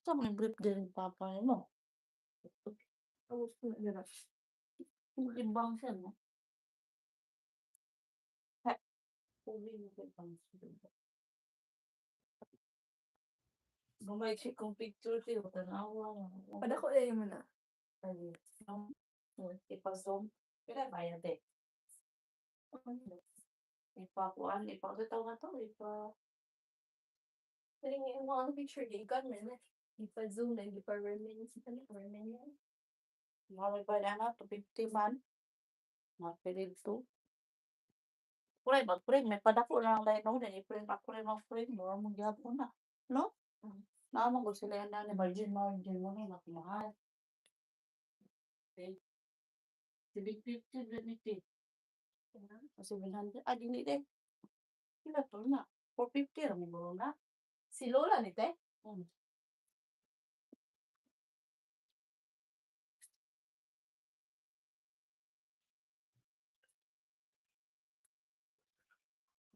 Sa may brief din papa nimo. Tapos na nila. Libang siya 'no? Ha, uli mo libang siya. Gamay si kong picture siya tanawa mo. Padako na mo na. Ay, ipa-zoom. Pila bayad eh. Ipakuan, ipakitaw na 'to, Dali nga yung mga picture di gun man na. Ipa-zoom na, ipa-remain. Remain yan. mga bayad na 250 man. Mapilid to. Kulay ba, print may padako na lang lain no, then i-print ako rin ang print mo, mong gyapon na. No? Naman ko sila yan na ni margin mo na mahal. Okay. Si Big 50 ganiti. Kasi 100, dili de. Pila to na? 450 ra mo na. Si Lola ni te? Hmm.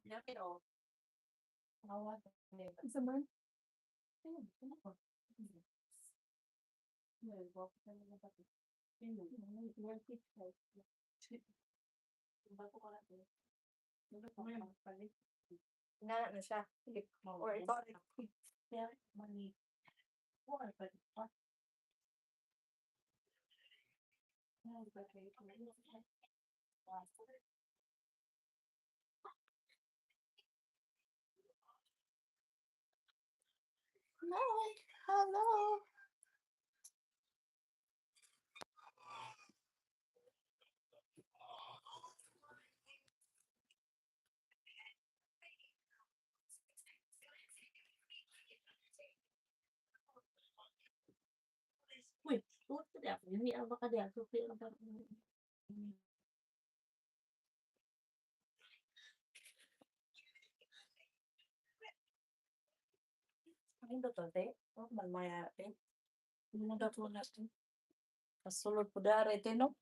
Ya pero awat ni. Isa man? Ano ba? Well, walk na lang ba? Worth it. Bago ko lang eh. Ano pa may magpalit? Na siya. Or ito. Kaya money. Or but what? Hi, hello. Uy, what the devil? Hindi ang baka diyan. Supi ang baka. Ang dito, te? Oh, malmaya, te. Hindi mo dato natin. Kasulod po dari, te, no?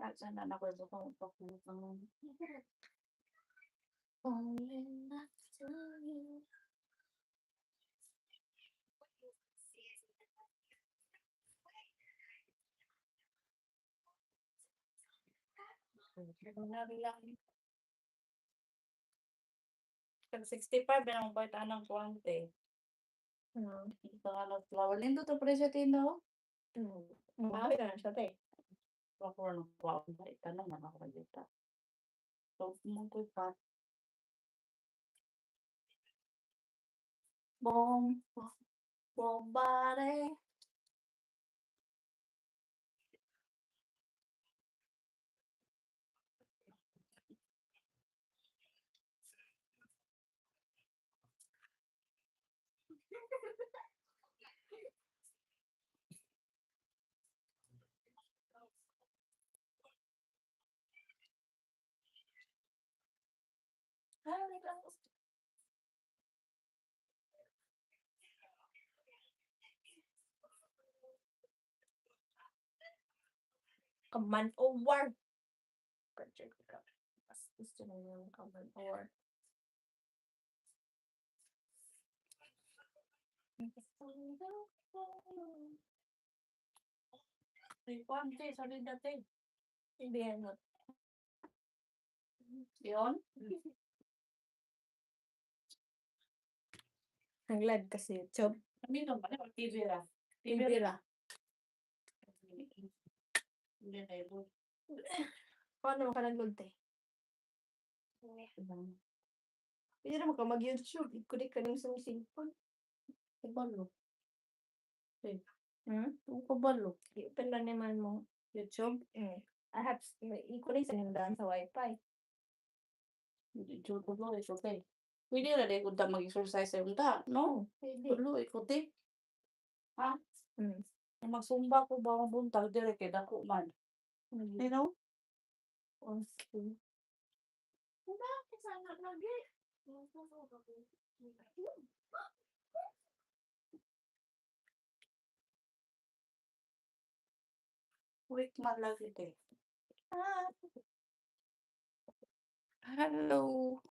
At sana na ko ito kung papunang. Only not to you. Pag 65 na ang part anang kuwante. Ito nga lang flower. Lindo to presyo tino. Okay na siya te. Ako ng flower. Ito naman ako dito. So, mo ko pa. Bom, bombare. Kaman over. Project ka. Mas gusto na yung kaman over. Ay, kuwante, solid dati. Hindi yan. Yun? Ang lad kasi YouTube. Kami doon pala, TV ra. TV ra. Hindi na yun. Paano ka nag-load te? Hindi naman ka mag-YouTube. Ikulik ka ng isang cellphone. Kabalo. Ang kabalo. I-open lang naman mo YouTube. I have ikulik sa nindaan sa wifi. Hindi tulo, ikote. Pwede na rin kung mag-exercise sa ta, no? Pwede. Tulo, ikote. Ha? Mm. Magsumba ko ba ang buntag, dire kay dako man. You know? Okay. Wala, sana lagi. Wait man lagi, te. Hello.